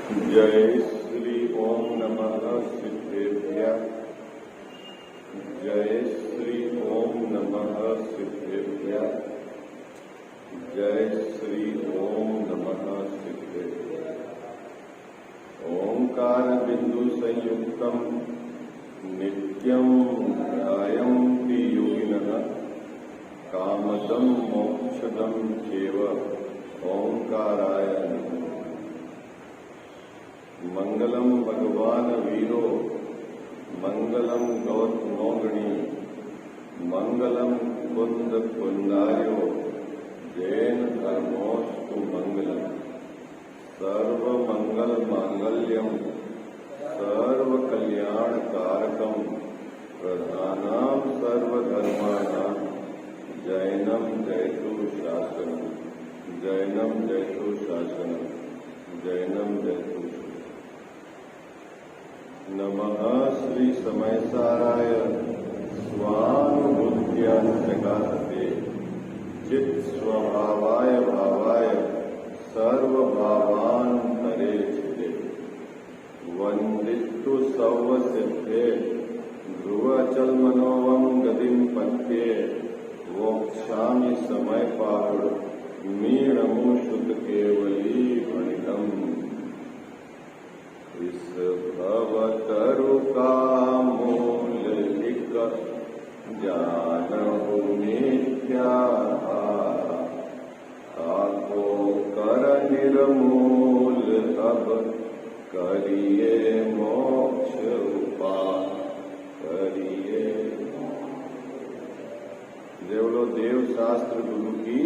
जय श्री ओम नमः सिद्धेभ्यः। जय श्री ओम नमः सिद्धेभ्यः। जय श्री ओम नमः सिद्धेभ्यः। ओंकार बिंदु संयुक्तम नित्यं ध्यायन्ति योगिनः कामदं मोक्षदं चैव ओंकाराय नमः। मंगलम भगवान वीरो मंगलम गौतमो गणी मंगलम कुंद कुंदार्यो जैन धर्मोस्तु मंगलम। सर्व मंगल मांगल्यम सर्व कल्याण कारकम प्रधानम सर्वधर्माणां जैनम जयतु शासनम। जैनम जयतु शासनम। जैनम जयतु। नमः श्री समयसाराय स्वानुभूत्या जगाते चित् स्वभावाय भावाय सर्वभावान्तरे चिते वंदितु सौवसिद्धे ध्रुवचल मनोवम गतिम पत्ये वोक्षामि समय पाहुड़ मीणमु शुद्ध केवली वणितम। इस भवतरु का मूल लिख जानहु मिथ्या ताको कर निर्मूल अब करिए मोक्ष उपाय करिए। देवलो देव शास्त्र गुरु की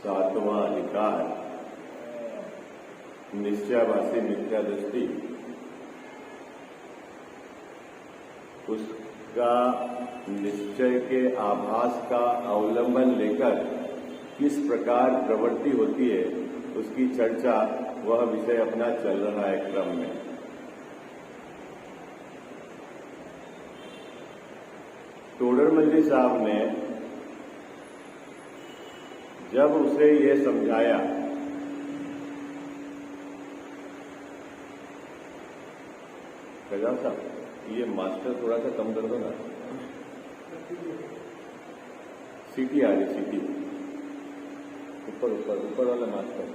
सातवां अधिकार निश्चयाभासी मिथ्या दृष्टि। उसका निश्चय के आभास का अवलंबन लेकर किस प्रकार प्रवृत्ति होती है उसकी चर्चा, वह विषय अपना चल रहा है क्रम में। टोडरमल साहब ने जब उसे ये समझाया साहब, ये मास्टर थोड़ा सा कम कर दो ना, सीटी आ रही, सीटी ऊपर ऊपर ऊपर वाला मास्टर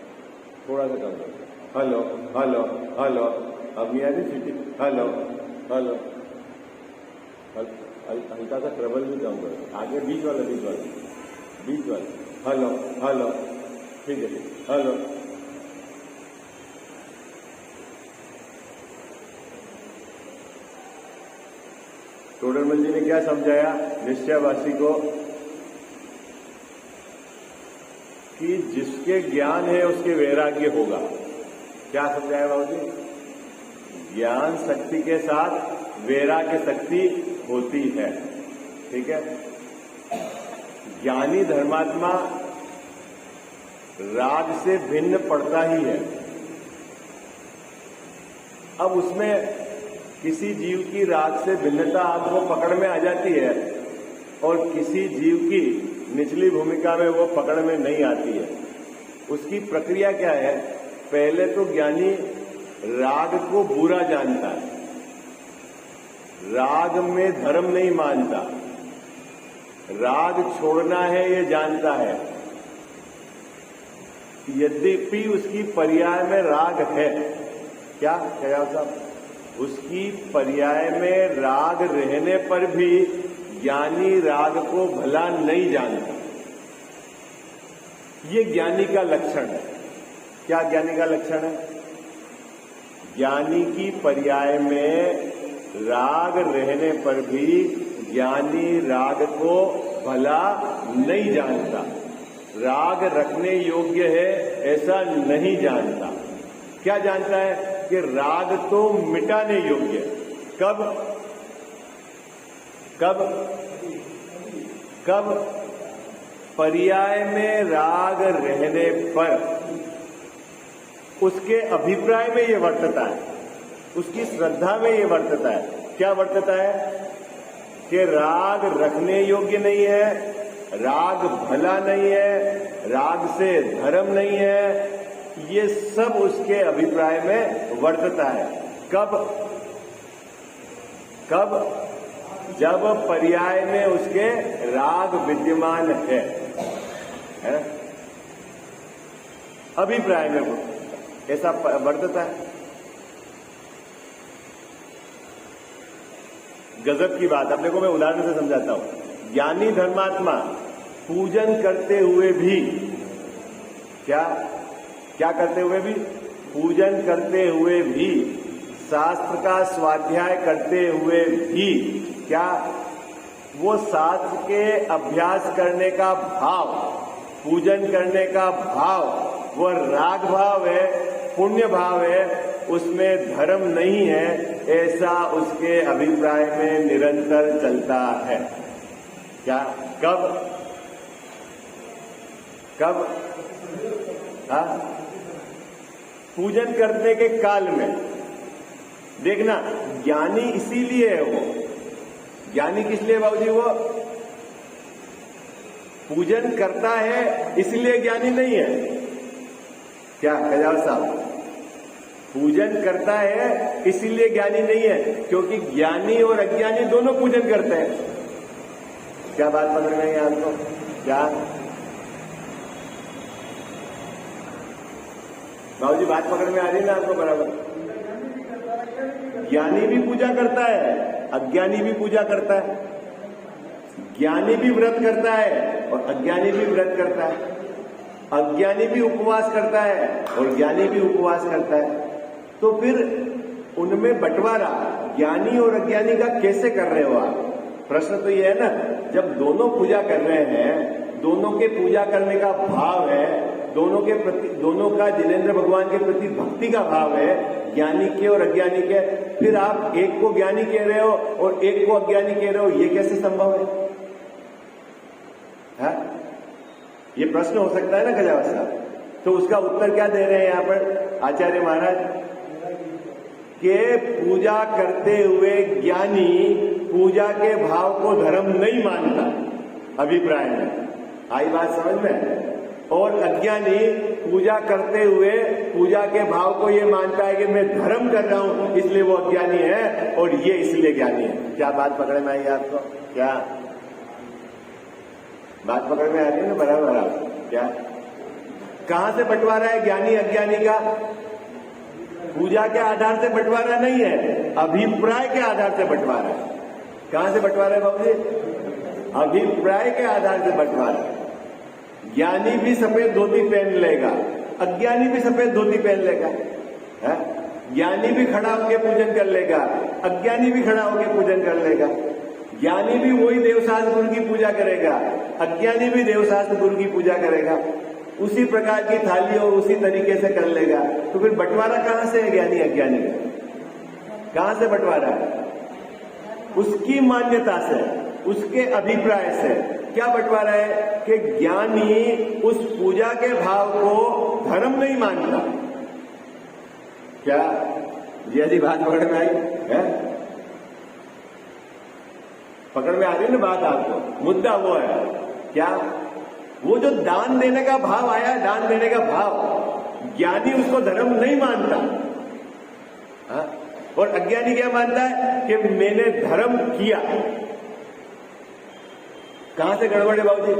थोड़ा सा कम करो। हेलो हेलो हेलो, अब नहीं आ रही सीटी। हेलो हेलो, हल्का सा ट्रबल भी कम करो। आगे बीच वाला बीच वाला हेलो हेलो, ठीक है हेलो। टोडरमल जी ने क्या समझाया निश्चयवासी को कि जिसके ज्ञान है उसके वैराग्य होगा। क्या समझाया बाबू जी? ज्ञान शक्ति के साथ वैराग्य शक्ति होती है, ठीक है। ज्ञानी धर्मात्मा राग से भिन्न पड़ता ही है। अब उसमें किसी जीव की राग से भिन्नता आपको पकड़ में आ जाती है और किसी जीव की निचली भूमिका में वो पकड़ में नहीं आती है। उसकी प्रक्रिया क्या है? पहले तो ज्ञानी राग को बुरा जानता है, राग में धर्म नहीं मानता, राग छोड़ना है ये जानता है। यद्यपि उसकी पर्याय में राग है। क्या साहब? उसकी पर्याय में राग रहने पर भी ज्ञानी राग को भला नहीं जानता। ये ज्ञानी का लक्षण है। क्या ज्ञानी का लक्षण है? ज्ञानी की पर्याय में राग रहने पर भी ज्ञानी राग को भला नहीं जानता, राग रखने योग्य है ऐसा नहीं जानता। क्या जानता है? कि राग तो मिटाने योग्य। कब कब कब? पर्याय में राग रहने पर उसके अभिप्राय में ये वर्तता है, उसकी श्रद्धा में ये वर्तता है। क्या वर्तता है? कि राग रखने योग्य नहीं है, राग भला नहीं है, राग से धर्म नहीं है, ये सब उसके अभिप्राय में वर्तता है। कब? जब पर्याय में उसके राग विद्यमान है? अभिप्राय में ऐसा वर्तता है। गजब की बात, अपने को मैं उदाहरण से समझाता हूं। ज्ञानी धर्मात्मा पूजन करते हुए भी क्या करते हुए भी? पूजन करते हुए भी, शास्त्र का स्वाध्याय करते हुए भी, क्या वो शास्त्र के अभ्यास करने का भाव, पूजन करने का भाव, वो राग भाव है, पुण्य भाव है, उसमें धर्म नहीं है, ऐसा उसके अभिप्राय में निरंतर चलता है। क्या? कब? पूजन करने के काल में। देखना, ज्ञानी इसीलिए है वो। ज्ञानी किस लिए बाबूजी? वो पूजन करता है इसलिए ज्ञानी नहीं है। क्या कजावत साहब? पूजन करता है इसीलिए ज्ञानी नहीं है, क्योंकि ज्ञानी और अज्ञानी दोनों पूजन करते हैं। क्या बात पकड़ में है आपको? क्या बाबूजी बात पकड़ में आ रही है ना आपको? बराबर। ज्ञानी भी पूजा करता है, अज्ञानी भी पूजा करता है। ज्ञानी भी व्रत करता है और अज्ञानी भी व्रत करता है। अज्ञानी भी उपवास करता है और ज्ञानी भी उपवास करता है। तो फिर उनमें बंटवारा ज्ञानी और अज्ञानी का कैसे कर रहे हो आप? प्रश्न तो ये है ना, जब दोनों पूजा कर रहे हैं, दोनों के पूजा करने का भाव है, दोनों का जिनेंद्र भगवान के प्रति भक्ति का भाव है, ज्ञानी के और अज्ञानी के, फिर आप एक को ज्ञानी कह रहे हो और एक को अज्ञानी कह रहे हो, ये कैसे संभव है? ये प्रश्न हो सकता है ना खजावत साहब? तो उसका उत्तर क्या दे रहे हैं यहां पर आचार्य महाराज? के पूजा करते हुए ज्ञानी पूजा के भाव को धर्म नहीं मानता, अभिप्राय में। आई बात समझ में? और अज्ञानी पूजा करते हुए पूजा के भाव को ये मानता है कि मैं धर्म कर रहा हूं, इसलिए वो अज्ञानी है और ये इसलिए ज्ञानी है। क्या बात पकड़ में आई आपको? क्या बात पकड़ में आ रही है ना? बराबर। क्या कहां से बंटवारा है ज्ञानी अज्ञानी का? पूजा के आधार से बंटवारा नहीं है, अभिप्राय के आधार से बंटवारा है। कहां से बंटवारा है बाबूजी? अभिप्राय के आधार से बंटवारा है। ज्ञानी भी सफेद धोती पहन लेगा, अज्ञानी भी सफेद धोती पहन लेगा। ज्ञानी भी खड़ा होकर पूजन कर लेगा, अज्ञानी भी खड़ा होकर पूजन कर लेगा। ज्ञानी भी वही देवशास्त्र गुरु की पूजा करेगा, अज्ञानी भी देवशास्त्र गुरु की पूजा करेगा। उसी प्रकार की थाली और उसी तरीके से कर लेगा। तो फिर बंटवारा कहां से है ज्ञानी अज्ञानी का? कहां से बंटवारा है? उसकी मान्यता से, उसके अभिप्राय से। क्या बंटवारा है? कि ज्ञानी उस पूजा के भाव को धर्म नहीं मानता। क्या जी बात पकड़ में आई है? पकड़ में आ रही है ना बात आपको? मुद्दा वो है क्या? वो जो दान देने का भाव आया, दान देने का भाव, ज्ञानी उसको धर्म नहीं मानता। और अज्ञानी क्या मानता है? कि मैंने धर्म किया। कहां से गड़बड़ है बाबूजी?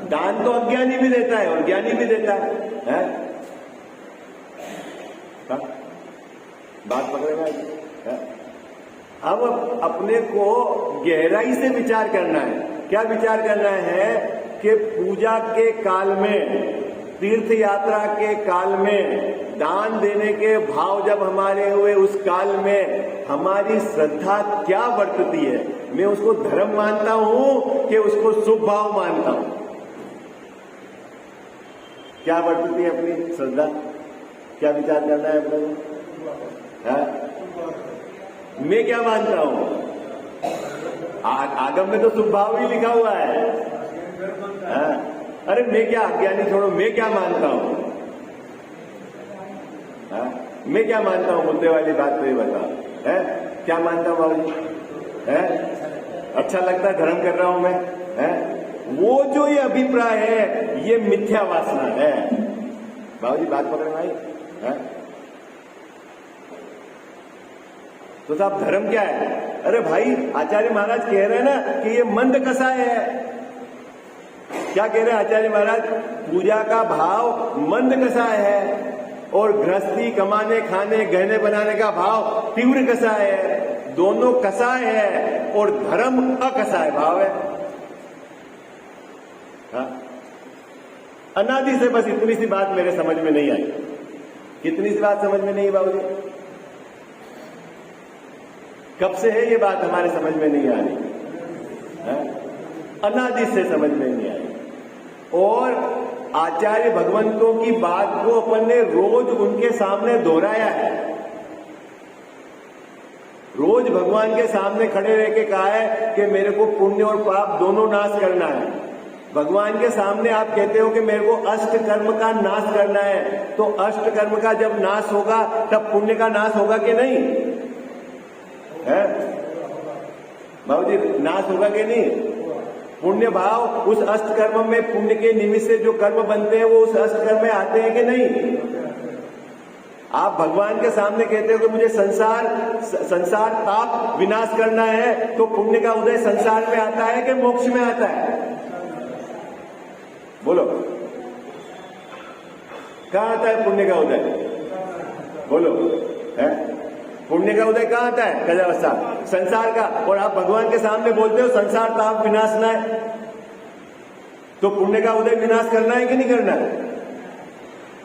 दान तो अज्ञानी भी देता है और ज्ञानी भी देता है, बात पकड़ में आई? अब अपने को गहराई से विचार करना है। क्या विचार करना है? कि पूजा के काल में, तीर्थ यात्रा के काल में, दान देने के भाव जब हमारे हुए, उस काल में हमारी श्रद्धा क्या वर्तती है? मैं उसको धर्म मानता हूं कि उसको शुभ भाव मानता हूं? क्या वर्तती है अपनी श्रद्धा? क्या विचार करना है अपने को? मैं क्या मानता हूं? आगम में तो शुभ भाव ही लिखा हुआ है। अरे मैं क्या, अज्ञानी छोड़ो, मैं क्या मानता हूं? मैं क्या मानता हूं? मुद्दे वाली बात तो ये बताओ। क्या मानता हूं बाबूजी? अच्छा लगता है धर्म कर रहा हूं मैं, है? वो जो ये अभिप्राय है ये मिथ्या वासना है। बाबूजी बात पकड़ में आई है? तो साहब धर्म क्या है? अरे भाई आचार्य महाराज कह रहे हैं ना कि ये मंद कसाय है। क्या कह रहे हैं आचार्य महाराज? पूजा का भाव मंद कसाय है और गृहस्थी कमाने खाने गहने बनाने का भाव तीव्र कसाय है। दोनों कसाय है और धर्म अकसाय भाव है। हाँ? अनादि से बस इतनी सी बात मेरे समझ में नहीं आई। कितनी सी बात समझ में नहीं आई बाबूजी? कब से है ये बात हमारे समझ में नहीं आ रही? अनादि से समझ में नहीं आई। और आचार्य भगवंतों की बात को अपन ने रोज उनके सामने दोहराया है। रोज भगवान के सामने खड़े रह के कहा है कि मेरे को पुण्य और पाप दोनों नाश करना है। भगवान के सामने आप कहते हो कि मेरे को अष्ट कर्म का नाश करना है, तो अष्ट कर्म का जब नाश होगा तब पुण्य का नाश होगा कि नहीं है? बाबूजी नाश होगा कि नहीं? पुण्य भाव उस अष्ट कर्म में, पुण्य के निमित्त से जो कर्म बनते हैं वो उस अष्ट कर्म में आते हैं कि नहीं? आप भगवान के सामने कहते हो कि मुझे संसार ताप विनाश करना है, तो पुण्य का उदय संसार में आता है कि मोक्ष में आता है? बोलो कहां आता है पुण्य का उदय? बोलो है? पुण्य का उदय कहां आता है? कल्यावस्था संसार का। और आप भगवान के सामने बोलते हो संसार ताप विनाशना है, तो पुण्य का उदय विनाश करना है कि नहीं करना है?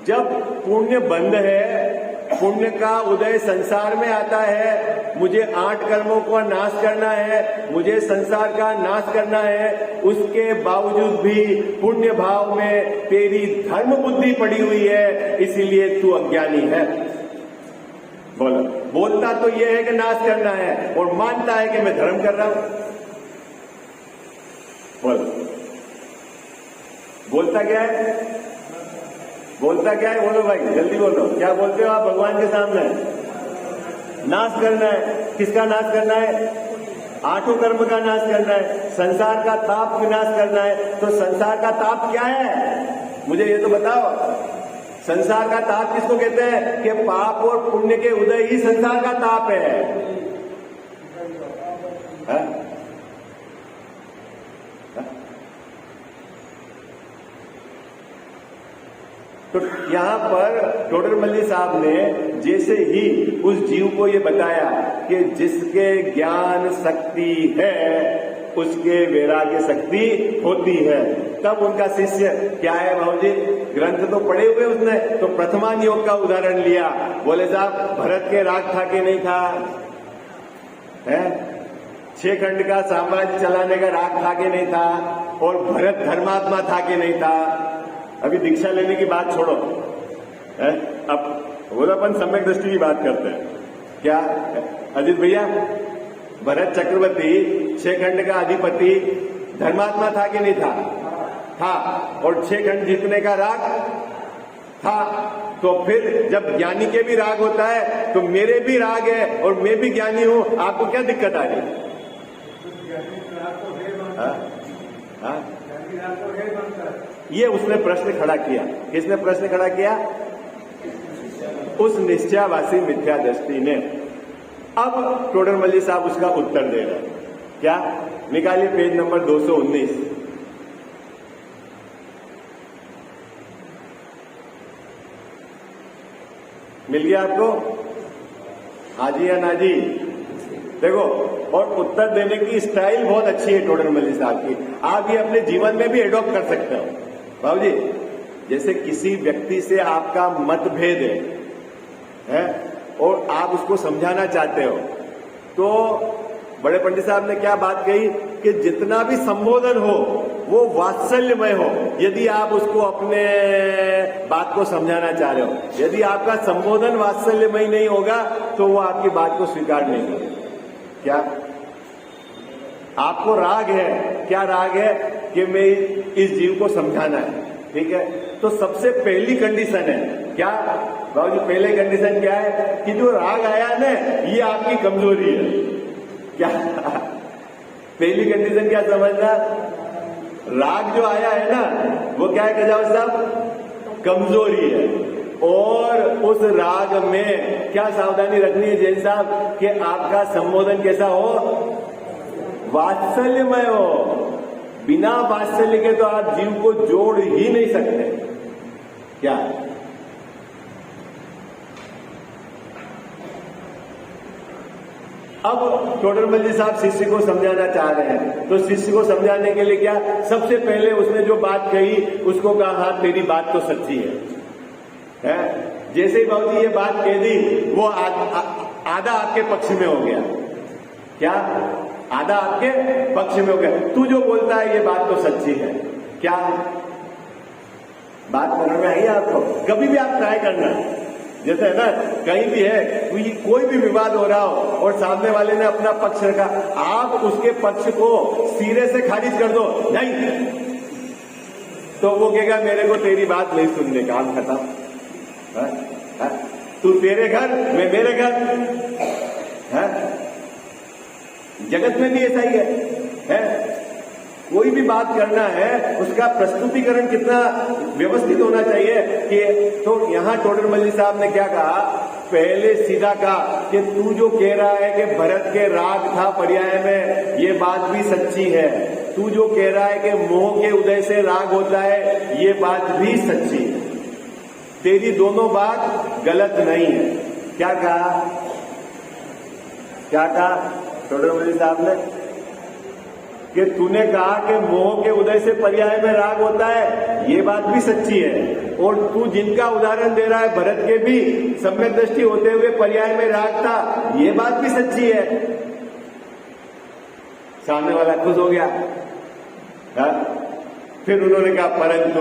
जब पुण्य बंद है, पुण्य का उदय संसार में आता है, मुझे 8 कर्मों का नाश करना है, मुझे संसार का नाश करना है, उसके बावजूद भी पुण्य भाव में तेरी धर्म बुद्धि पड़ी हुई है, इसीलिए तू अज्ञानी है। बोलो, बोलता तो ये है कि नाश करना है और मानता है कि मैं धर्म कर रहा हूं। बोलो, बोलता क्या है? बोलता क्या है? बोलो भाई जल्दी बोलो, क्या बोलते हो आप भगवान के सामने? नाश करना है। किसका नाश करना है? 8 कर्म का नाश करना है, संसार का ताप विनाश करना है। तो संसार का ताप क्या है? मुझे ये तो बताओ। संसार का ताप किसको कहते हैं? कि पाप और पुण्य के उदय ही संसार का ताप है। हा? हा? तो यहां पर टोडरमल्ली साहब ने जैसे ही उस जीव को ये बताया कि जिसके ज्ञान शक्ति है उसके वैराग्य शक्ति होती है, तब उनका शिष्य क्या है बाबूजी? ग्रंथ तो पढ़े हुए उसने, तो प्रथमान योग का उदाहरण लिया। बोले साहब भरत के राग था कि नहीं था? है 6 खंड का साम्राज्य चलाने का राग था कि नहीं था? और भरत धर्मात्मा था कि नहीं था? अभी दीक्षा लेने की बात छोड़ो, है? अब वो अपन सम्यक दृष्टि की बात करते हैं। क्या अजीत भैया, भरत चक्रवर्ती 6 खंड का अधिपति धर्मात्मा था कि नहीं था? था। और 6 खंड जीतने का राग था। तो फिर जब ज्ञानी के भी राग होता है तो मेरे भी राग है और मैं भी ज्ञानी हूं, आपको क्या दिक्कत आ रही? ये उसने प्रश्न खड़ा किया। किसने प्रश्न खड़ा किया? उस निश्चयवासी मिथ्या दृष्टि ने। अब टोडरमल्ली साहब उसका उत्तर दे रहे हैं। क्या? निकालिए पेज नंबर 219। मिल गया आपको? हाँ जी या ना जी? देखो, और उत्तर देने की स्टाइल बहुत अच्छी है टोडरमल्ली साहब की। आप ये अपने जीवन में भी एडॉप्ट कर सकते हो। बाबू जी, जैसे किसी व्यक्ति से आपका मतभेद है और आप उसको समझाना चाहते हो, तो बड़े पंडित साहब ने क्या बात कही कि जितना भी संबोधन हो वो वात्सल्यमय हो। यदि आप उसको अपने बात को समझाना चाह रहे हो, यदि आपका संबोधन वात्सल्यमय नहीं होगा तो वो आपकी बात को स्वीकार नहीं करेगा। क्या आपको राग है? क्या राग है? कि मैं इस जीव को समझाना है, ठीक है? तो सबसे पहली कंडीशन है क्या बाबूजी? पहले कंडीशन क्या है? कि जो राग आया ना, ये आपकी कमजोरी है। क्या पहली कंडीशन क्या समझना, राग जो आया है ना वो क्या है कजाव साहब, कमजोरी है। और उस राग में क्या सावधानी रखनी है जैन साहब कि आपका संबोधन कैसा हो, वात्सल्यमय हो। बिना वात्सल्य के तो आप जीव को जोड़ ही नहीं सकते। क्या अब टोडरमल जी साहब शिष्य को समझाना चाह रहे हैं, तो शिष्य को समझाने के लिए क्या, सबसे पहले उसने जो बात कही उसको कहा हाँ तेरी बात तो सच्ची है? जैसे ही बाबूजी ये बात कह दी वो आधा आपके पक्ष में हो गया। क्या आधा आपके पक्ष में हो गया? तू जो बोलता है ये बात तो सच्ची है। क्या बात करने में आई आपको? कभी भी आप ट्राई करना, जैसे है ना कहीं भी है कोई भी विवाद हो रहा हो और सामने वाले ने अपना पक्ष रखा, आप उसके पक्ष को सिरे से खारिज कर दो, नहीं तो वो कहेगा मेरे को तेरी बात नहीं सुनने का, काम खत्म। तू तेरे घर मैं मेरे घर। जगत में भी ऐसा ही है? कोई भी बात करना है उसका प्रस्तुतिकरण कितना व्यवस्थित होना चाहिए कि, तो यहां टोडरमल जी साहब ने क्या कहा, पहले सीधा कहा कि तू जो कह रहा है कि भरत के राग था पर्याय में, ये बात भी सच्ची है। तू जो कह रहा है कि मोह के उदय से राग होता है, ये बात भी सच्ची है। तेरी दोनों बात गलत नहीं है। क्या कहा? क्या कहा टोडरमल जी साहब ने कि तूने कहा कि मोह के उदय से पर्याय में राग होता है, ये बात भी सच्ची है। और तू जिनका उदाहरण दे रहा है भरत के भी सम्यक दृष्टि होते हुए पर्याय में राग था, ये बात भी सच्ची है। सामने वाला खुश हो गया। फिर उन्होंने कहा परंतु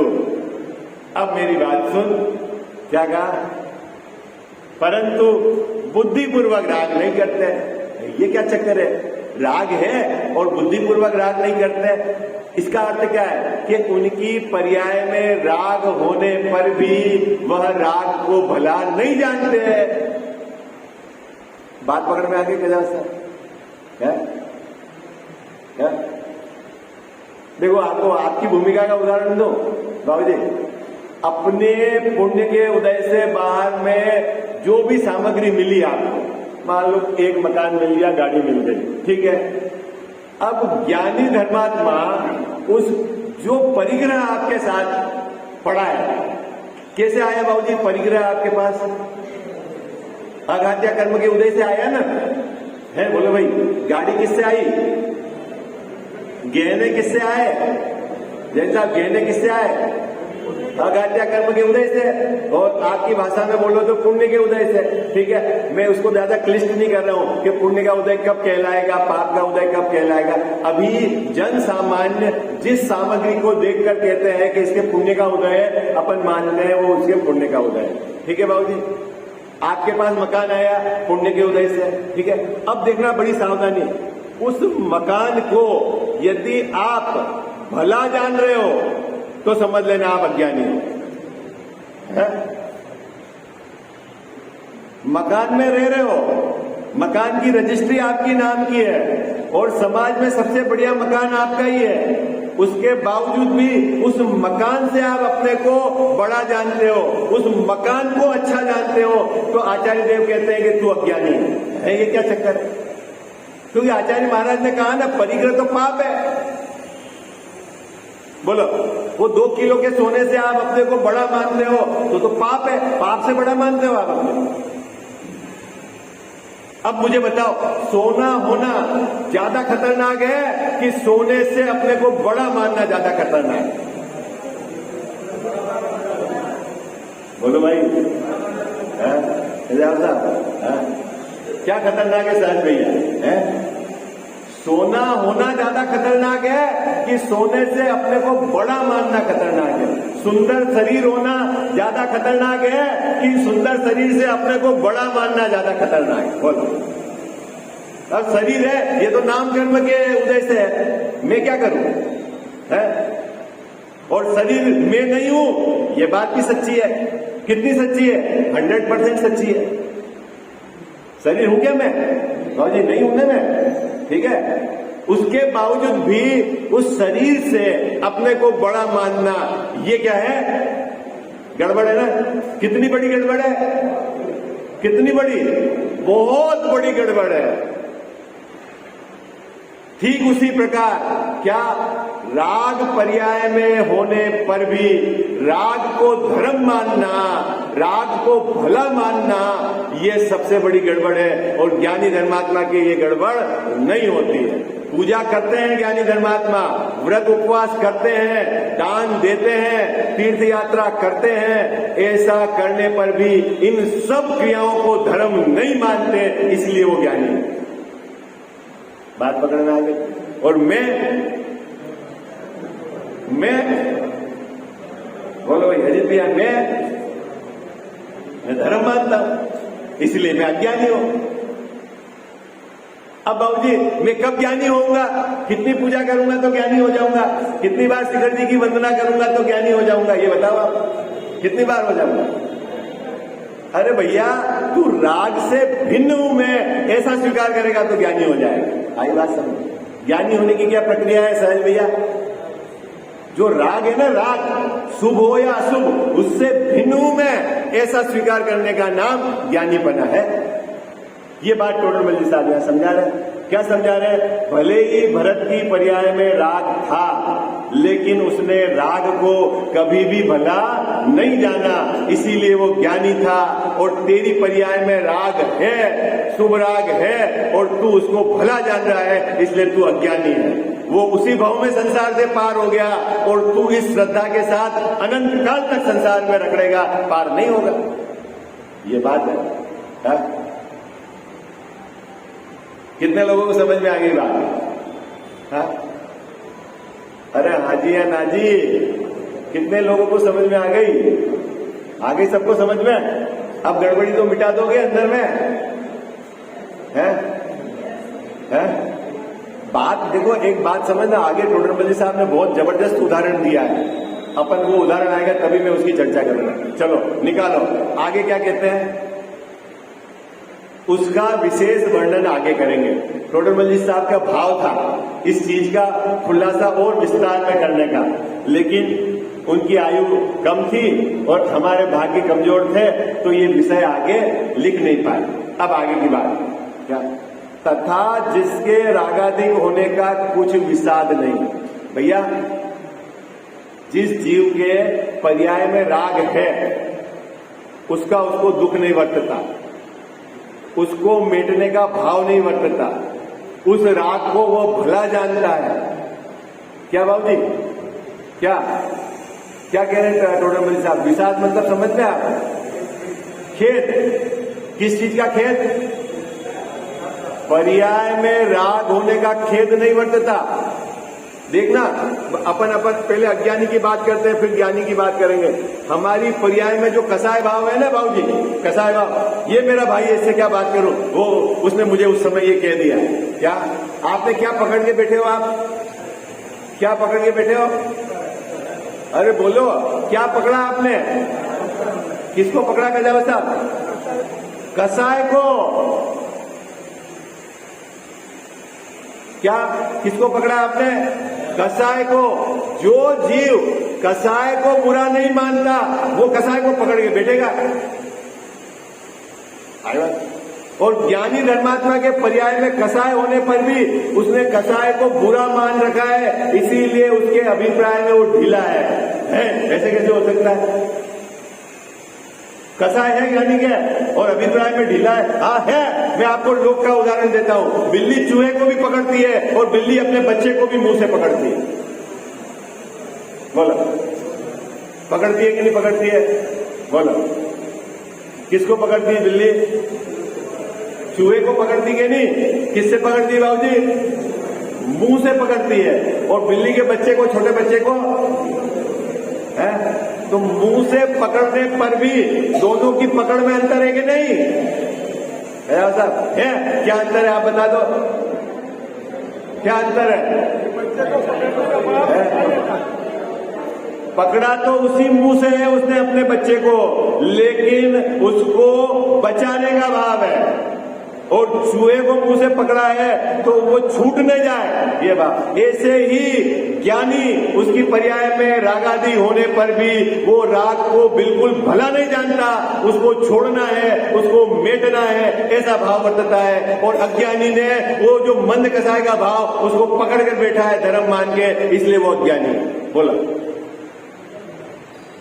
अब मेरी बात सुन। क्या कहा? परंतु बुद्धिपूर्वक राग नहीं करते। ये क्या चक्कर है? राग है और बुद्धिपूर्वक राग नहीं करते। इसका अर्थ क्या है कि उनकी पर्याय में राग होने पर भी वह राग को भला नहीं जानते हैं। बात पकड़ में आ गई क्या सर? क्या देखो, आपको आपकी भूमिका का उदाहरण दो बाबूजी। अपने पुण्य के उदय से बाहर में जो भी सामग्री मिली आपको, मान लो एक मकान मिल गया, गाड़ी मिल गई, ठीक है। अब ज्ञानी धर्मात्मा उस जो परिग्रह आपके साथ पड़ा है, कैसे आया बाबूजी परिग्रह आपके पास? अघात्या कर्म के उदय से आया ना, है? बोलो भाई, गाड़ी किससे आई? गहने किससे आए? जैसा गहने किससे आए? अघात्या कर्म के उदय से। और आपकी भाषा में बोलो तो पुण्य के उदय से, ठीक है। मैं उसको ज्यादा क्लिष्ट नहीं कर रहा हूं कि पुण्य का उदय कब कहलाएगा, पाप का उदय कब कहलाएगा। अभी जन सामान्य जिस सामग्री को देखकर कहते हैं कि इसके पुण्य का उदय है, अपन मानते हैं वो उसके पुण्य का उदय है, ठीक है बाबूजी। आपके पास मकान आया पुण्य के उदय से, ठीक है। अब देखना बड़ी सावधानी, उस मकान को यदि आप भला जान रहे हो तो समझ लेना आप अज्ञानी हो। मकान में रह रहे हो, मकान की रजिस्ट्री आपकी नाम की है और समाज में सबसे बढ़िया मकान आपका ही है, उसके बावजूद भी उस मकान से आप अपने को बड़ा जानते हो, उस मकान को अच्छा जानते हो, तो आचार्य देव कहते हैं कि तू अज्ञानी है। ये क्या चक्कर है? क्योंकि आचार्य महाराज ने कहा ना, परिग्रह तो पाप है। बोलो, वो 2 किलो के सोने से आप अपने को बड़ा मानते हो तो पाप है, पाप से बड़ा मानते हो आप अपने। अब मुझे बताओ, सोना होना ज्यादा खतरनाक है कि सोने से अपने को बड़ा मानना ज्यादा खतरनाक है? बोलो भाई, क्या खतरनाक है सहज भैया? सोना होना ज्यादा खतरनाक है कि सोने से अपने को बड़ा मानना खतरनाक है? सुंदर शरीर होना ज्यादा खतरनाक है कि सुंदर शरीर से अपने को बड़ा मानना ज्यादा खतरनाक है? बोलो। अब शरीर है, ये तो नाम कर्म के उदय से है, मैं क्या करूं? है? और शरीर मैं नहीं हूं, ये बात भी सच्ची है। कितनी सच्ची है? 100% सच्ची है। शरीर हूं क्या मैं? बाबूजी नहीं हूं ना मैं, ठीक है। उसके बावजूद भी उस शरीर से अपने को बड़ा मानना, ये क्या है? गड़बड़ है ना? कितनी बड़ी गड़बड़ है? कितनी बड़ी? बहुत बड़ी गड़बड़ है। ठीक उसी प्रकार क्या राग पर्याय में होने पर भी राग को धर्म मानना, राग को भला मानना, ये सबसे बड़ी गड़बड़ है। और ज्ञानी धर्मात्मा की ये गड़बड़ नहीं होती है। पूजा करते हैं ज्ञानी धर्मात्मा, व्रत उपवास करते हैं, दान देते हैं, तीर्थ यात्रा करते हैं, ऐसा करने पर भी इन सब क्रियाओं को धर्म नहीं मानते, इसलिए वो ज्ञानी है। बात पकड़ना आ गई। और मैं बोलो भाई अजीत भैया, मैं धर्म मानता हूं, इसलिए मैं अज्ञानी हूं। अब बाबूजी मैं कब ज्ञानी होऊंगा? कितनी पूजा करूंगा तो ज्ञानी हो जाऊंगा? कितनी बार शिखर जी की वंदना करूंगा तो ज्ञानी हो जाऊंगा? ये बताओ आप, कितनी बार हो जाऊंगा? अरे भैया, तू राग से भिन्न हूं मैं, ऐसा स्वीकार करेगा तो ज्ञानी हो जाएगा। आई बात समझ? ज्ञानी होने की क्या प्रक्रिया है सहज भैया? जो राग है ना, राग शुभ हो या अशुभ, उससे भिन्न हूं मैं, ऐसा स्वीकार करने का नाम ज्ञानीपना है। ये बात टोडरमल जी साहब यहां समझा रहे हैं। क्या समझा रहे हैं? भले ही भरत की पर्याय में राग था, लेकिन उसने राग को कभी भी भला नहीं जाना, इसीलिए वो ज्ञानी था। और तेरी पर्याय में राग है, शुभ राग है, और तू उसको भला जान रहा है, इसलिए तू अज्ञानी है। वो उसी भाव में संसार से पार हो गया, और तू इस श्रद्धा के साथ अनंत काल तक संसार में रखड़ेगा, पार नहीं होगा। ये बात है। कितने लोगों को समझ में आ गई बात? हाँ? अरे हाजी या नाजी, कितने लोगों को समझ में आ गई? आ गई सबको समझ में? अब गड़बड़ी तो मिटा दोगे अंदर में? है? बात देखो, एक बात समझना, आगे टोडरमल जी साहब ने बहुत जबरदस्त उदाहरण दिया है। अपन वो उदाहरण आएगा तभी मैं उसकी चर्चा करूंगा। चलो निकालो, आगे क्या कहते हैं, उसका विशेष वर्णन आगे करेंगे। टोडरमल जी साहब का भाव था इस चीज का खुलासा और विस्तार में करने का, लेकिन उनकी आयु कम थी और हमारे भाग्य कमजोर थे, तो ये विषय आगे लिख नहीं पाए। अब आगे की बात क्या? तथा जिसके रागाधिक होने का कुछ विषाद नहीं। भैया, जिस जीव के पर्याय में राग है, उसको दुख नहीं वर्तता, उसको मिटने का भाव नहीं वर्तता, उस राग को वो भला जानता है। क्या बाबूजी, क्या कह रहे हैं टोडरमल साहब? विषाद मतलब समझ में आप? खेद, किस चीज का खेद? पर्याय में राग होने का खेद नहीं वर्तता। देखना, अपन पहले अज्ञानी की बात करते हैं, फिर ज्ञानी की बात करेंगे। हमारी पर्याय में जो कसाय भाव है ना बाबूजी, कसाय भाव, ये मेरा भाई है, इससे क्या बात करूं, वो उसने मुझे उस समय ये कह दिया। क्या आपने क्या पकड़ के बैठे हो? आप क्या पकड़ के बैठे हो? अरे बोलो, क्या पकड़ा आपने? किसको पकड़ा गजावा साहब? कसाय को। क्या किसको पकड़ा आपने? कसाय को। जो जीव कसाय को बुरा नहीं मानता, वो कसाय को पकड़ के बैठेगा। और ज्ञानी धर्मात्मा के पर्याय में कसाय होने पर भी उसने कसाय को बुरा मान रखा है, इसीलिए उसके अभिप्राय में वो ढीला है। ऐसे कैसे हो सकता है? कसाय है ज्ञानी के और अभिप्राय में ढीला है? हाँ है। मैं आपको लोक का उदाहरण देता हूं। बिल्ली चूहे को भी पकड़ती है और बिल्ली अपने बच्चे को भी मुंह से पकड़ती है। बोलो, पकड़ती है कि नहीं पकड़ती है? बोलो, किसको पकड़ती है बिल्ली? चूहे को पकड़ती है नहीं? किससे पकड़ती है बाबूजी? मुंह से पकड़ती है। और बिल्ली के बच्चे को, छोटे बच्चे को है तो मुंह से पकड़ने पर भी दोनों की पकड़ में अंतर है कि नहीं है? साहब है? क्या अंतर है आप बता दो, क्या अंतर है? पकड़ा तो उसी मुंह से है उसने अपने बच्चे को, लेकिन उसको बचाने का भाव है। और चूहे को मुंह से पकड़ा है तो वो छूट न जाए, ये बात। ऐसे ही ज्ञानी उसकी पर्याय में रागादि होने पर भी वो राग को बिल्कुल भला नहीं जानता, उसको छोड़ना है, उसको मेटना है, ऐसा भाव बरतता है। और अज्ञानी ने वो जो मंद कसाय का भाव उसको पकड़ कर बैठा है धर्म मान के, इसलिए वो अज्ञानी है। बोला,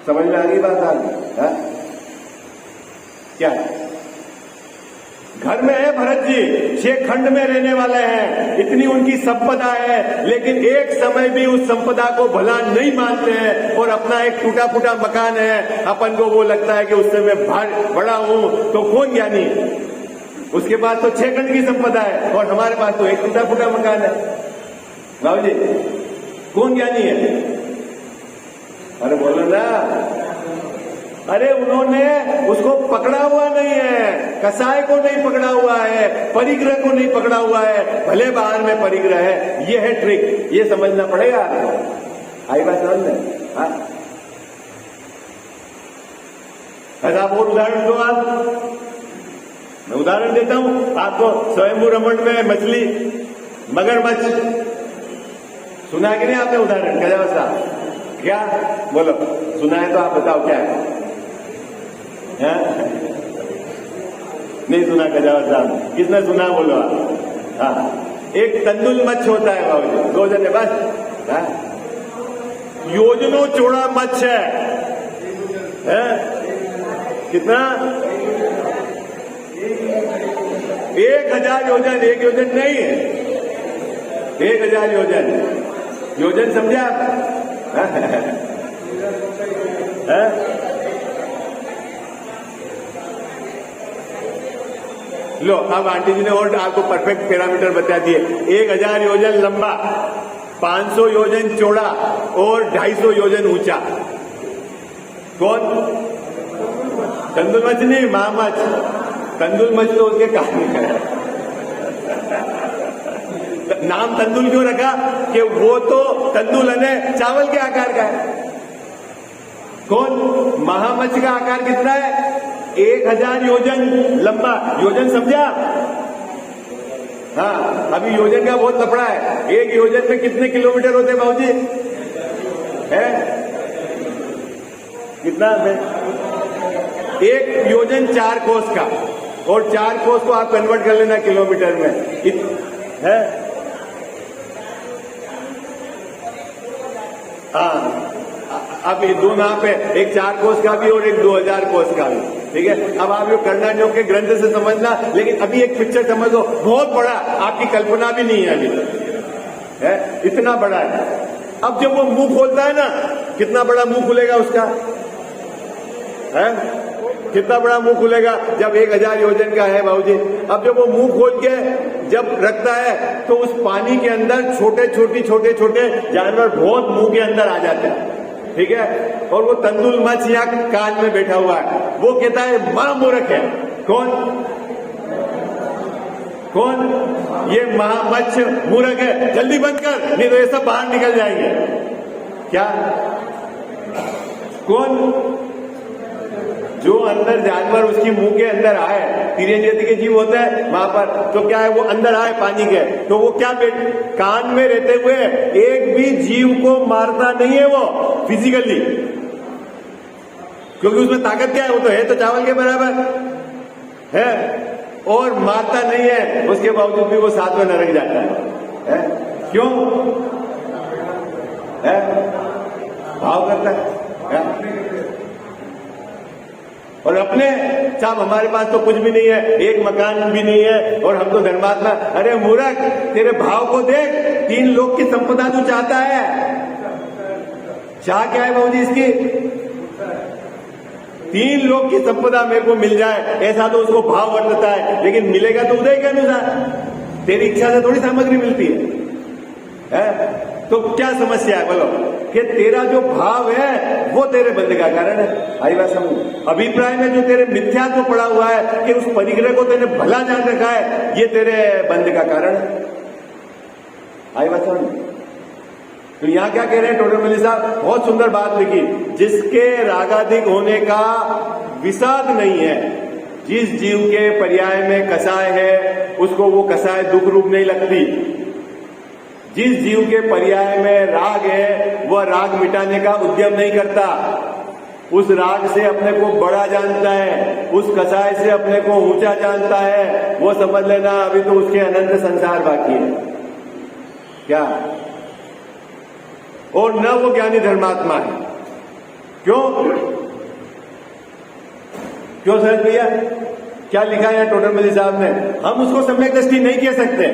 समझ में आ गई बात? आ गई? क्या घर में है भरत जी, 6 खंड में रहने वाले हैं, इतनी उनकी संपदा है, लेकिन एक समय भी उस संपदा को भला नहीं मानते हैं और अपना एक टूटा फूटा मकान है, अपन को वो लगता है कि उससे मैं बड़ा हूं। तो कौन ज्ञानी? उसके पास तो 6 खंड की संपदा है और हमारे पास तो एक टूटा फूटा मकान है। बाबू जी, कौन ज्ञानी है? अरे बोलो ना। अरे उन्होंने उसको पकड़ा हुआ नहीं है, कसाय को नहीं पकड़ा हुआ है, परिग्रह को नहीं पकड़ा हुआ है, भले बाहर में परिग्रह है। ये है ट्रिक, ये समझना पड़ेगा आपको। आई बात समझ में? हाँ, आप और उदाहरण दो। आप, मैं उदाहरण देता हूं आपको। स्वयंभू रमण में मछली, मगरमच्छ, सुना है कि नहीं आपने उदाहरण? गजावत साहब, क्या बोलो, सुना है तो आप बताओ क्या है? नहीं सुना गजावत साहब? किसने सुना बोलो आप? हाँ, एक तंदुल मच्छ होता है बाबू, 2 जने बस। हाँ? योजनों चौड़ा मच्छ है? कितना? 1000 योजन। 1 योजन नहीं है, 1000 योजन। योजन समझे आप? लो, अब आंटी जी ने और आपको परफेक्ट पैरामीटर बता दिए। 1000 योजन लंबा, 500 योजन चौड़ा और 250 योजन ऊंचा। कौन? तंदुल मच्छ नहीं, महामच्छ। तंदुल मच्छ तो उसके कान में है। नाम तंदुल क्यों रखा? कि वो तो तंदुल है, चावल के आकार का है। कौन? महामच्छ का आकार कितना है? 1000 योजन लंबा। योजन समझा? हाँ, अभी योजन का बहुत लफड़ा है। 1 योजन में कितने किलोमीटर होते हैं बाबूजी? है कितना है? 1 योजन 4 कोस का, और 4 कोस को आप कन्वर्ट कर लेना किलोमीटर में। है? हाँ, अब ये 2 नाप है, एक 4 कोस का भी और एक 2000 कोस का भी। ठीक है, अब आप ये कर्नाटक के ग्रंथ से समझना, लेकिन अभी एक पिक्चर समझ लो, बहुत बड़ा, आपकी कल्पना भी नहीं है अभी, है इतना बड़ा है। अब जब वो मुंह खोलता है ना, कितना बड़ा मुंह खुलेगा उसका? है कितना बड़ा मुंह खुलेगा जब 1000 योजन का है बाबूजी। अब जब वो मुंह खोल के जब रखता है तो उस पानी के अंदर छोटे छोटे जानवर बहुत मुंह के अंदर आ जाते हैं। ठीक है, और वो तंदुल मच्छ यहाँ कान में बैठा हुआ है, वो कहता है मां मूर्ख है। कौन? कौन? ये महामच्छ मूर्ख है, जल्दी बंद कर, नहीं तो ये सब बाहर निकल जाएंगे। क्या? कौन? जो अंदर जानवर उसकी मुंह के अंदर आए, तिरंगे जाति के जीव होते हैं वहां पर, तो क्या है, वो अंदर आए पानी के, तो वो क्या कान में रहते हुए एक भी जीव को मारता नहीं है वो फिजिकली, क्योंकि उसमें ताकत क्या है, वो तो है तो चावल के बराबर है, और मारता नहीं है, उसके बावजूद भी वो 7वें नरक जाता है। क्यों? है? भाव करता है। और अपने साहब हमारे पास तो कुछ भी नहीं है, एक मकान भी नहीं है, और हम तो धर्मात्मा। अरे मूर्ख, तेरे भाव को देख, 3 लोग की संपदा तू चाहता है। चाह क्या है बाबूजी इसकी? 3 लोग की संपदा मेरे को मिल जाए, ऐसा तो उसको भाव वर्तता है, लेकिन मिलेगा तो उदय के अनुसार, तेरी इच्छा से थोड़ी सामग्री मिलती है? तो क्या समस्या है बोलो? कि तेरा जो भाव है वो तेरे बंध का कारण है। आई बात समझ? अभिप्राय में जो तेरे मिथ्यात्व पड़ा हुआ है कि उस परिग्रह को तेने भला जान रखा है, ये तेरे बंध का कारण है। आई बात समझ? तो यहां क्या कह रहे हैं टोडरमल्ली साहब? बहुत सुंदर बात लिखी, जिसके रागाधिक होने का विषाद नहीं है, जिस जीव के पर्याय में कसाय है उसको वो कसाय दुख रूप नहीं लगती। जिस जीव के पर्याय में राग है वह राग मिटाने का उद्यम नहीं करता, उस राग से अपने को बड़ा जानता है, उस कसाय से अपने को ऊंचा जानता है। वो समझ लेना अभी तो उसके अनंत संसार बाकी है क्या, और न वो ज्ञानी धर्मात्मा है। क्यों क्यों सर भैया, क्या लिखा है टोडरमल साहब ने? हम उसको सम्यक दृष्टि नहीं कह सकते।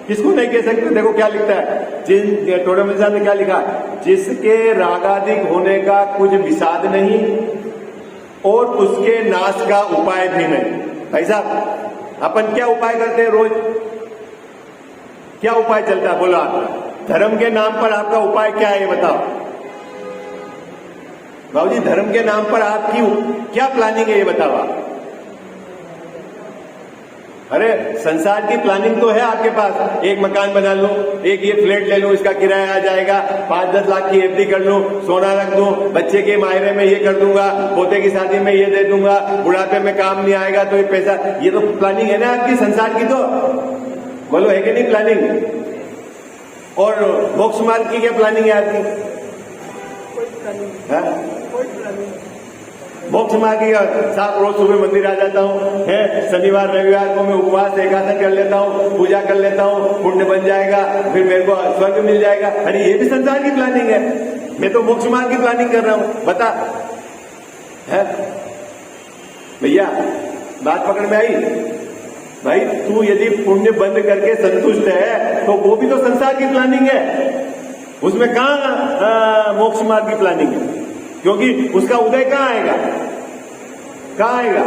किसको नहीं कह सकते? देखो क्या लिखता है, जिन टोडरमल साहब ने क्या लिखा, जिसके रागादिक होने का कुछ विषाद नहीं और उसके नाश का उपाय भी नहीं। भाई साहब अपन क्या उपाय करते हैं रोज, क्या उपाय चलता है? बोलो आप, धर्म के नाम पर आपका उपाय क्या है ये बताओ। बाबूजी धर्म के नाम पर आपकी क्या प्लानिंग है ये बताओ आप। अरे संसार की प्लानिंग तो है आपके पास, एक मकान बना लूं, एक ये फ्लैट ले लूं, इसका किराया आ जाएगा, 5-10 लाख की एफडी कर लूं, सोना रख दूं, बच्चे के मायरे में ये कर दूंगा, पोते की शादी में ये दे दूंगा, बुढ़ापे में काम नहीं आएगा तो ये पैसा, ये तो प्लानिंग है ना आपकी संसार की। तो बोलो है कि नहीं प्लानिंग? और मोक्ष मार्ग की क्या प्लानिंग है आपकी? मोक्ष मार्ग की साहब रोज सुबह मंदिर आ जाता हूँ, है शनिवार रविवार को मैं उपवास एकादश कर लेता हूँ, पूजा कर लेता हूँ, पुण्य बन जाएगा, फिर मेरे को स्वर्ग मिल जाएगा। अरे ये भी संसार की प्लानिंग है, मैं तो मोक्ष मार्ग की प्लानिंग कर रहा हूँ। बता है भैया, बात पकड़ में आई? भाई तू यदि पुण्य बंद करके संतुष्ट है तो वो भी तो संसार की प्लानिंग है, उसमें कहां मोक्ष मार्ग की प्लानिंग है? क्योंकि उसका उदय कहां आएगा, कहां आएगा?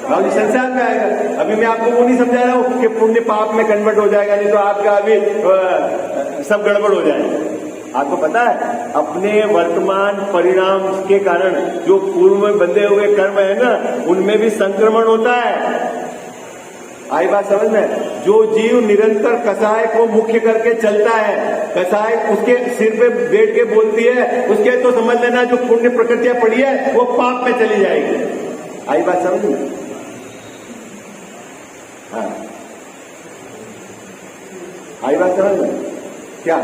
बाबू संसार में आएगा। अभी मैं आपको वो नहीं समझा रहा हूं कि पुण्य पाप में कन्वर्ट हो जाएगा, नहीं तो आपका अभी सब गड़बड़ हो जाएगा। आपको पता है अपने वर्तमान परिणाम के कारण जो पूर्व में बंधे हुए कर्म है ना, उनमें भी संक्रमण होता है। आई बात समझ में? जो जीव निरंतर कसाय को मुख्य करके चलता है, कसाय उसके सिर पे बैठ के बोलती है, उसके तो समझ लेना जो पुण्य प्रकृतियां पड़ी है वो पाप में चली जाएगी। आई बात समझ में? हाँ आई बात समझ में? क्या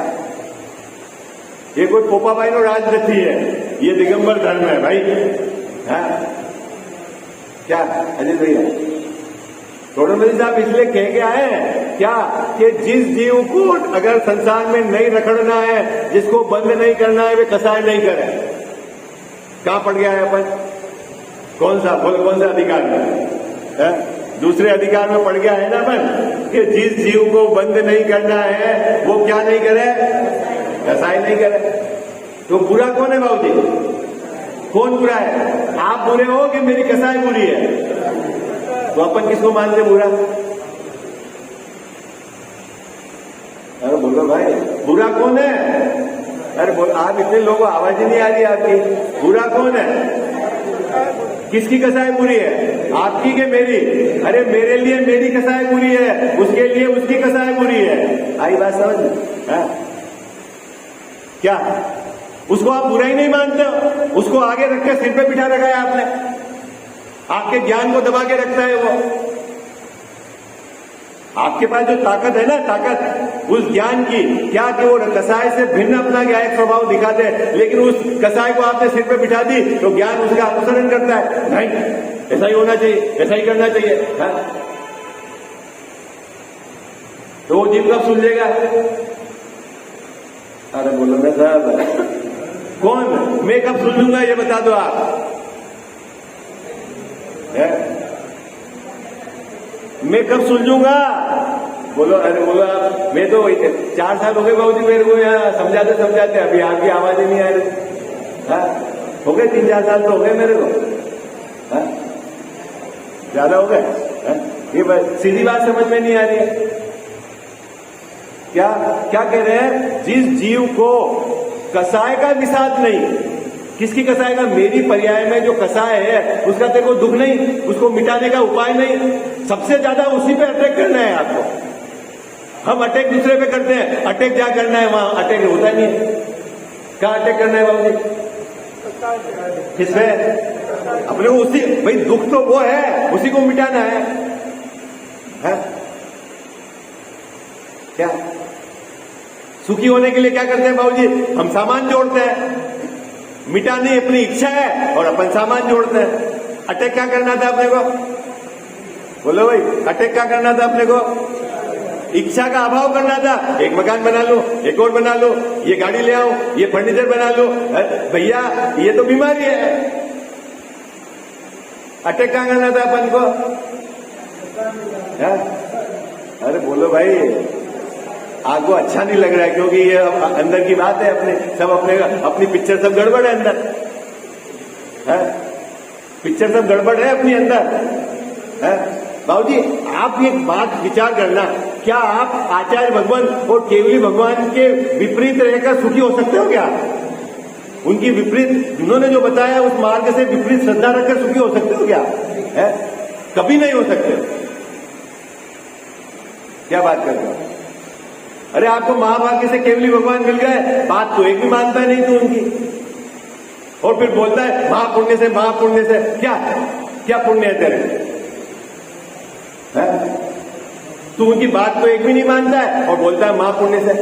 ये कोई पोपा भाई नो राजनीति है, ये दिगंबर धर्म है भाई। हाँ क्या अजय भैया टोडरमल साहब इसलिए कह के आए क्या कि जिस जीव को अगर संसार में नहीं रखना है, जिसको बंद नहीं करना है, वे कसाय नहीं करे। कहां पड़ गया है अपन? कौन सा बोल, कौन सा अधिकार में है? दूसरे अधिकार में पड़ गया है ना अपन कि जिस जीव को बंद नहीं करना है वो क्या नहीं करे, कसाय नहीं करे। तो बुरा कौन है बाबूजी? कौन बुरा है? आप बुरे हो कि मेरी कसाय बुरी है? तो अपन किसको मानते बुरा? अरे बोलो भाई बुरा कौन है? अरे बोलो, आप इतने लोगों आवाज ही नहीं आ रही आपकी। बुरा कौन है? किसकी कसाय बुरी है? आपकी के मेरी? अरे मेरे लिए मेरी कसाय बुरी है, उसके लिए उसकी कसाय बुरी है। आई बात समझ में? क्या उसको आप बुरा ही नहीं मानते हो? उसको आगे रख के सिर पे बिठा रखा है आपने, आपके ज्ञान को दबा के रखता है वो। आपके पास जो ताकत है ना, ताकत उस ज्ञान की क्या कि वो कसाय से भिन्न अपना ज्ञान स्वभाव दिखाते हैं, लेकिन उस कसाय को आपने सिर पे बिठा दी तो ज्ञान उसका अनुसरण करता है। नहीं ऐसा ही होना चाहिए, ऐसा ही करना चाहिए। हाँ? तो वो जीव कब सुलझेगा? अरे बोलो ना साहब, कौन? मैं कब सुलझूंगा ये बता दो आप। मैं कब सुलझूंगा? बोलो। अरे बोलो आप। मैं तो 4 साल हो गए बाबूजी मेरे को यहाँ समझाते समझाते, अभी आपकी आवाज ही नहीं आ रही। हाँ हो गए 3-4 साल तो हो गए मेरे को। हाँ ज्यादा हो गए? ये सीधी बात समझ में नहीं आ रही है। क्या क्या कह रहे हैं? जिस जीव को कसाय का विषाद नहीं, किसकी कसाय का? मेरी पर्याय में जो कसाय है उसका तेरे को दुख नहीं, उसको मिटाने का उपाय नहीं। सबसे ज्यादा उसी पे अटैक करना है आपको। हम अटैक दूसरे पे करते हैं, अटैक क्या करना है वहां अटैक होता नहीं है। क्या अटैक करना है बाबूजी? किसमें? अपने को उसी, भाई दुख तो वो है, उसी को मिटाना है? क्या सुखी होने के लिए क्या करते हैं बाबूजी? हम सामान जोड़ते हैं। मिटानी अपनी इच्छा है और अपन सामान जोड़ते हैं। अटैक क्या करना था अपने को? बोलो भाई, अटैक क्या करना था अपने को? इच्छा का अभाव करना था। एक मकान बना लो, एक और बना लो, ये गाड़ी ले आओ, ये फर्नीचर बना लो। भैया ये तो बीमारी है। अटैक क्या करना था अपन को? अरे बोलो भाई, आपको अच्छा नहीं लग रहा है क्योंकि ये अंदर की बात है। अपनी पिक्चर सब गड़बड़ है अंदर। पिक्चर सब गड़बड़ है अपनी अंदर। बाबूजी आप एक बात विचार करना, क्या आप आचार्य भगवान और केवली भगवान के विपरीत रहकर सुखी हो सकते हो क्या? उनकी विपरीत, उन्होंने जो बताया उस मार्ग से विपरीत श्रद्धा रखकर सुखी हो सकते हो क्या? कभी नहीं हो सकते। क्या बात करते हो? अरे आपको महाभाग्य से केवली भगवान मिल गए, बात तो एक भी मानता नहीं तू उनकी, और फिर बोलता है महापुण्य से, महापुण्य से। क्या पुण्य है तेरे? तू उनकी बात तो एक भी नहीं मानता है और बोलता है महापुण्य से।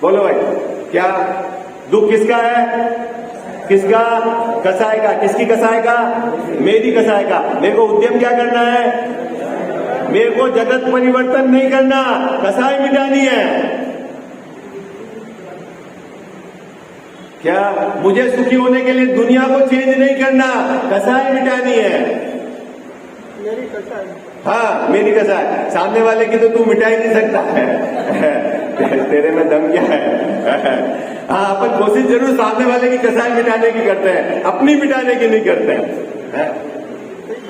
बोलो भाई, क्या दुख किसका है? किसका? कसाय का। किसकी कसाय का? मेरी कसाय का। मेरे को उद्यम क्या करना है? मेरे को जगत परिवर्तन नहीं करना, कसाय मिटानी है। क्या? मुझे सुखी होने के लिए दुनिया को चेंज नहीं करना, कसाय मिटानी है। मेरी कसाय। हाँ, मेरी कसाय। सामने वाले की तो तू मिटा ही नहीं सकता है। तेरे में दम क्या है? हाँ, अपन कोशिश जरूर सामने वाले की कसाय मिटाने की करते हैं, अपनी मिटाने की नहीं करते हैं।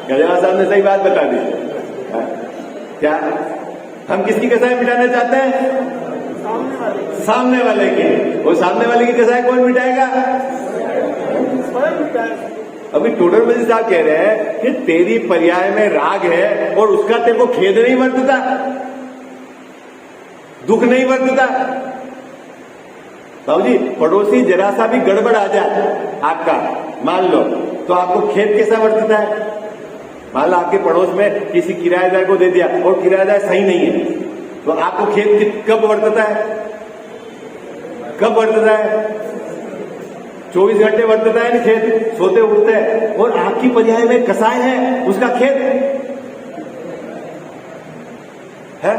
गजवा साहब ने सही बात बता दी। क्या हम किसकी कसाय मिटाना चाहते हैं? सामने वाले की। वो सामने वाले की कसाय कौन मिटाएगा? अभी टोडरमल साहब कह रहे हैं कि तेरी पर्याय में राग है और उसका तेरे को खेद नहीं बरतता, दुख नहीं बरतता। बाबूजी पड़ोसी जरा सा भी गड़बड़ आ जाए आपका, मान लो, तो आपको खेद कैसा बरतता है? मान लो आपके पड़ोस में किसी किराएदार को दे दिया और किराएदार सही नहीं है, तो आपको खेद कब बरतता है? कब बरतता है? 24 घंटे बरतता है ना खेद, सोते उठते हैं। और आपकी पर्याय में कसाय है, उसका खेद है।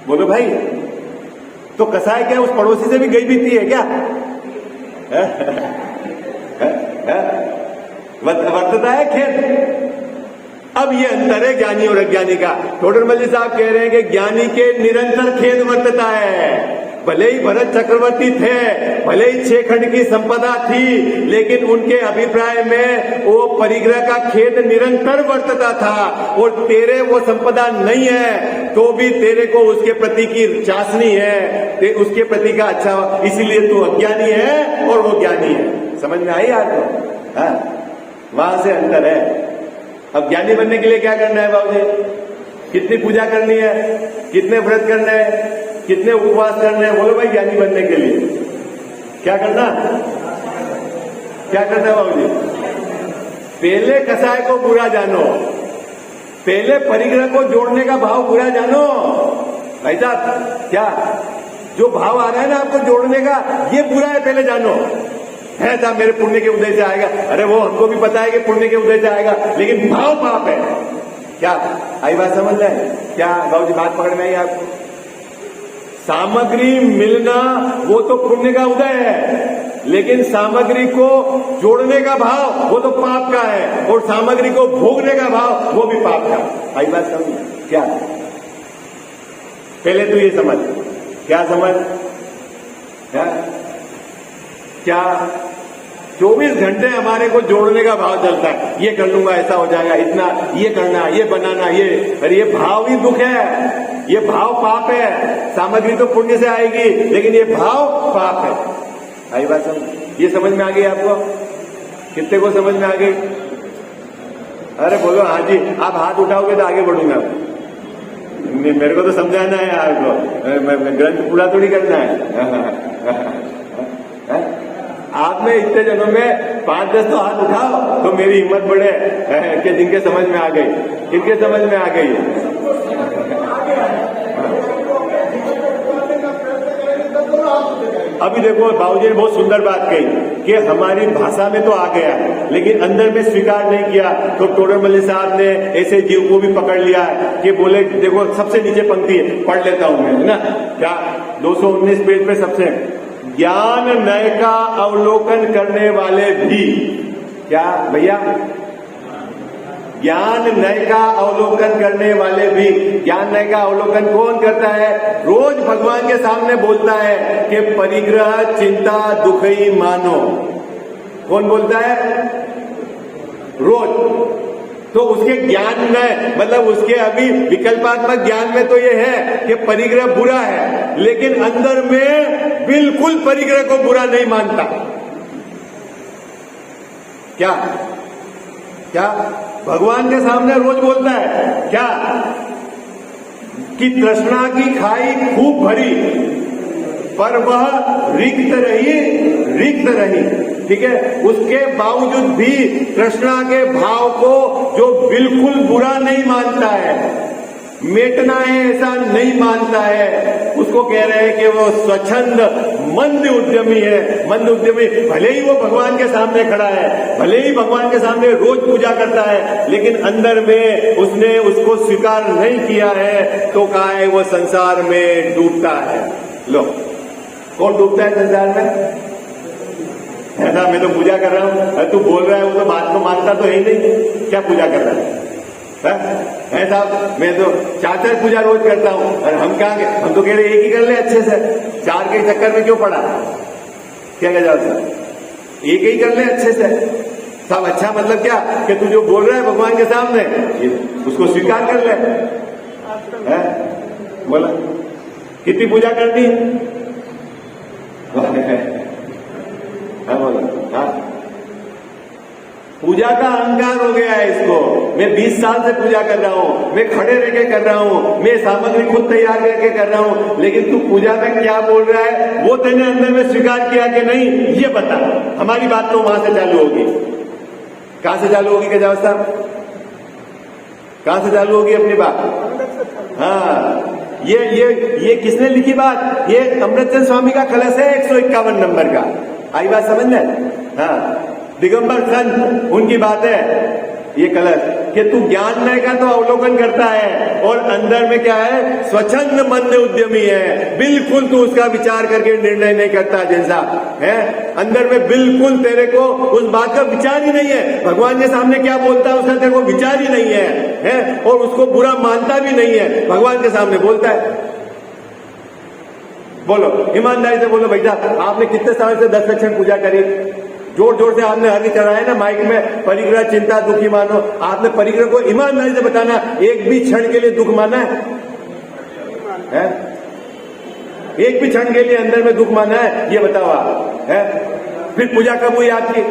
बोलो भाई, तो कसाय क्या उस पड़ोसी से भी गई बीती है क्या? बरतता है खेद। अब ये अंतर है ज्ञानी और अज्ञानी का। टोडरमल जी साहब कह रहे हैं कि ज्ञानी के निरंतर खेद वर्तता है। भले ही भरत चक्रवर्ती थे, भले ही 6 खंड की संपदा थी, लेकिन उनके अभिप्राय में वो परिग्रह का खेद निरंतर वर्तता था। और तेरे वो संपदा नहीं है तो भी तेरे को उसके प्रति की चासनी है, उसके प्रति का अच्छा, इसीलिए तू अज्ञानी है और वो ज्ञानी है। समझ में आई आपको? वहां से अंतर है। अब ज्ञानी बनने के लिए क्या करना है बाबूजी? कितनी पूजा करनी है, कितने व्रत करने हैं, कितने उपवास करने हैं? बोलो भाई, ज्ञानी बनने के लिए क्या करना? क्या करना है बाबूजी? पहले कसाय को बुरा जानो, पहले परिग्रह को जोड़ने का भाव बुरा जानो। भाई साहब, क्या जो भाव आ रहा है ना आपको जोड़ने का, ये बुरा है, पहले जानो। है साहब मेरे पुण्य के उदय से आएगा, अरे वो हमको भी पता है कि पुण्य के उदय से आएगा, लेकिन भाव पाप है। क्या आई बात समझ रहे? क्या बाबूजी बात पकड़ में आई आपको? सामग्री मिलना वो तो पुण्य का उदय है, लेकिन सामग्री को जोड़ने का भाव वो तो पाप का है, और सामग्री को भोगने का भाव वो भी पाप का। आई बात समझ? क्या पहले तो ये समझ, क्या समझ? क्या 24 घंटे हमारे को जोड़ने का भाव चलता है, ये कर लूंगा ऐसा हो जाएगा, इतना ये करना, ये बनाना, ये भाव ही दुख है, ये भाव पाप है। सामग्री तो पुण्य से आएगी, लेकिन ये भाव पाप है। आई बात समझ? ये समझ में आ गई आपको? कितने को समझ में आ गई? अरे बोलो हाँ जी। आप हाथ उठाओगे तो आगे बढ़ूंगा। मेरे को तो समझाना है आपको, ग्रंथ पूरा थोड़ी करना है। आप में इतने जनों में 5-10 तो हाथ उठाओ तो मेरी हिम्मत बढ़े कि जिनके समझ में आ गई, किनके समझ में आ गई। अभी देखो बाबूजी ने बहुत सुंदर बात कही कि हमारी भाषा में तो आ गया लेकिन अंदर में स्वीकार नहीं किया। तो टोडरमल्ली साहब ने ऐसे जीव को भी पकड़ लिया कि बोले देखो सबसे नीचे पंक्ति है, पढ़ लेता हूं मैं, है ना, क्या 219 पेज पे सबसे, ज्ञान नय का अवलोकन करने वाले भी, क्या भैया, ज्ञान नय का अवलोकन करने वाले भी। ज्ञान नय का अवलोकन कौन करता है? रोज भगवान के सामने बोलता है कि परिग्रह चिंता दुखई मानो। कौन बोलता है? रोज। तो उसके ज्ञान में, मतलब उसके अभी विकल्पात्मक ज्ञान में तो ये है कि परिग्रह बुरा है, लेकिन अंदर में बिल्कुल परिग्रह को बुरा नहीं मानता। क्या क्या भगवान के सामने रोज बोलता है क्या कि तृष्णा की खाई खूब भरी पर वह रिक्त रही, ठीक है। उसके बावजूद भी तृष्णा के भाव को जो बिल्कुल बुरा नहीं मानता है, मेटना है ऐसा नहीं मानता है, उसको कह रहे हैं कि वो स्वच्छंद मंद उद्यमी है। मंद उद्यमी भले ही वो भगवान के सामने खड़ा है, भले ही भगवान के सामने रोज पूजा करता है, लेकिन अंदर में उसने उसको स्वीकार नहीं किया है, तो कहा है वो संसार में डूबता है। लो, कौन डूबता है संसार में? ऐसा मैं तो पूजा कर रहा हूं, तू बोल रहा है वो तो बात को मानता तो है नहीं, क्या पूजा कर रहा है? है साहब, मैं तो 4 पूजा रोज करता हूं, और हम कहा, हम तो कह रहे एक ही कर ले अच्छे से, 4 के चक्कर में क्यों पड़ा? क्या कह जाओ साहब, एक ही कर ले अच्छे से साहब। अच्छा मतलब क्या कि तू जो बोल रहा है भगवान के सामने उसको स्वीकार कर ले, है? बोला कितनी पूजा करनी बोला, हाँ, पूजा का अहंकार हो गया है इसको। मैं 20 साल से पूजा कर रहा हूँ, मैं खड़े रह के कर रहा हूँ, मैं सामग्री खुद तैयार करके कर रहा हूँ, लेकिन तू पूजा में क्या बोल रहा है वो तेने अंदर में स्वीकार किया कि नहीं, ये बता। हमारी बात तो वहां से चालू होगी। कहां से चालू होगी गजाव साहब? कहां से चालू होगी अपनी बात? हाँ, ये किसने लिखी बात? ये अमृतचंद स्वामी का कलश है 151 नंबर का। आई बात समझ में? हाँ, दिगंबर संत उनकी बात है ये कलश, कि तू ज्ञान नय का तो अवलोकन करता है और अंदर में क्या है? स्वच्छंद मंद उद्यमी है। बिल्कुल तू उसका विचार करके निर्णय नहीं करता जैसा है, अंदर में बिल्कुल तेरे को उस बात का विचार ही नहीं है। भगवान के सामने क्या बोलता है उसका तेरे को विचार ही नहीं है, और उसको बुरा मानता भी नहीं है, भगवान के सामने बोलता है। बोलो ईमानदारी से बोलो भैया, आपने कितने साल से 10 लक्षण पूजा करी? जोर जोर से आपने हरि चढ़ाया ना माइक में, परिग्रह चिंता दुखी मानो। आपने परिग्रह को ईमानदारी से बताना, एक भी क्षण के लिए दुख माना है? एक भी क्षण के लिए अंदर में दुख माना है? ये बताओ आप, है? फिर पूजा कब हुई आपकी?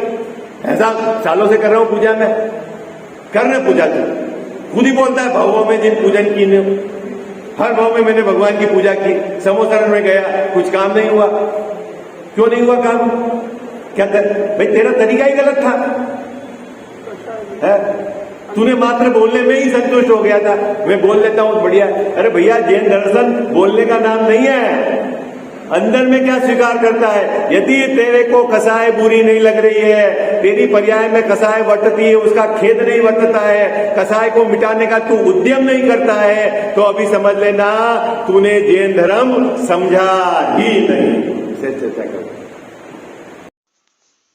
ऐसा सालों से कर रहा हूं पूजा में, कर रहे पूजा तो खुद ही बोलता है भावों में जिन पूजन की नहीं, हर भाव में मैंने भगवान की पूजा की। समोसरण में गया, कुछ काम नहीं हुआ। क्यों नहीं हुआ काम? क्या भाई तेरा तरीका ही गलत था, है? तूने मात्र बोलने में ही संतुष्ट हो गया था, मैं बोल लेता हूं बढ़िया। अरे भैया, जैन दर्शन बोलने का नाम नहीं है, अंदर में क्या स्वीकार करता है। यदि तेरे को कसाय बुरी नहीं लग रही है, तेरी पर्याय में कसाय वर्तती है, उसका खेद नहीं वर्तता है, कसाय को मिटाने का तू उद्यम नहीं करता है, तो अभी समझ लेना तूने जैन धर्म समझा ही नहीं। से चर्चा कर।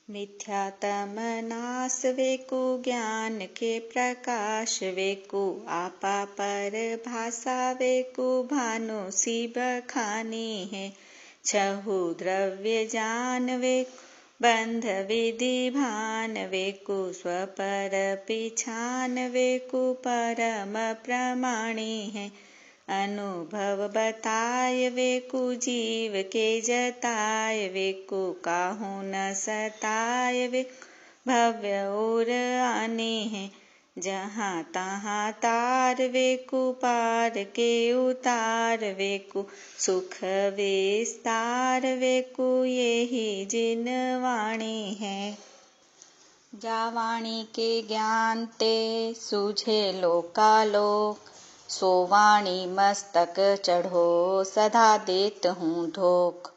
मिथ्यातम नाश वेको ज्ञान के प्रकाश वेको आपा पर भाषा वेको भानु सी बखानी है। छहु द्रव्य जान वेको बंध विधि भान वेको स्वपर पिछान वेको परम प्रमाणी है। अनुभव बताय वेको जीव के जताय वेको काहू न सताय वे भव्य और आने है। जहाँ तहाँ तार वेकु पार के उतार वेकु सुख विस्तार वेकु यही जिन वाणी है। जा वाणी के ज्ञान ते सूझे लोकालोक सो वाणी मस्तक चढ़ो सदा देत हूँ धोख।